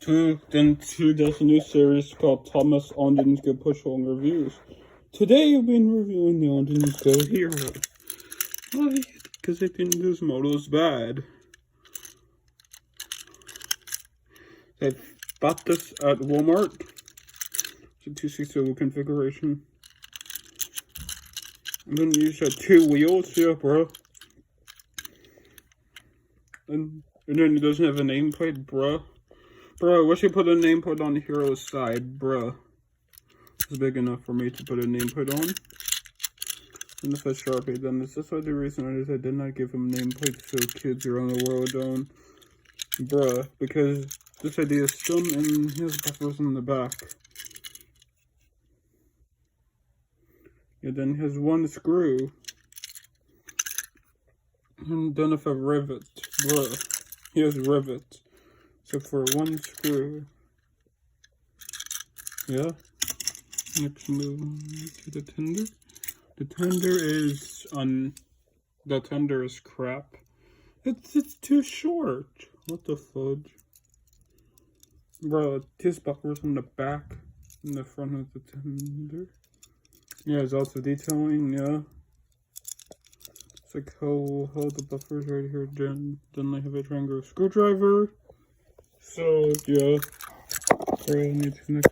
Two does a new series called Thomas Onden's Go Push Long Reviews. Today I've been reviewing the Onden's Go Hiro. Why? Because I think this model is bad. I bought this at Walmart. It's a 260 configuration. I'm gonna use 2 wheels, yeah, bro. And then it doesn't have a nameplate, bruh. Bro, I wish you put a nameplate on Hiro's side, bruh. It's big enough for me to put a nameplate on. And if I Sharpie, then this is the reason I did not give him nameplates so kids around the world don't. Bruh, because this idea is dumb and he has buffers in the back. And then he has 1 screw. And then if I rivet, bruh, he has rivets. So for 1 screw. Yeah. Next move to the tender. The tender is crap. It's too short. What the fudge? Bro, it has buffers on the back and the front of the tender. Yeah, it's also detailing, yeah. It's like how the buffers right here, then I have a triangle screwdriver. So yeah. Sorry, I need to connect.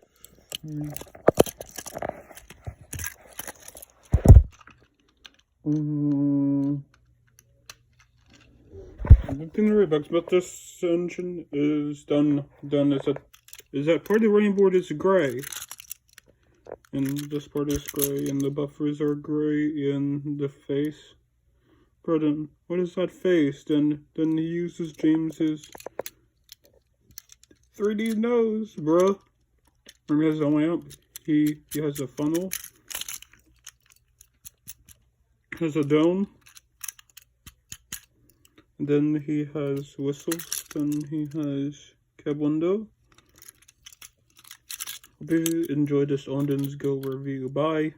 The thing that really bugs about this engine is is that part of the running board is gray. And this part is gray, and the buffers are gray in the face. But then, what is that face? Then he uses James's 3D nose, bruh. Remember, he has a lamp. He has a funnel. Has a dome. And then he has whistles. Then he has cab window. Hope you enjoyed this Onden's Go review. Bye.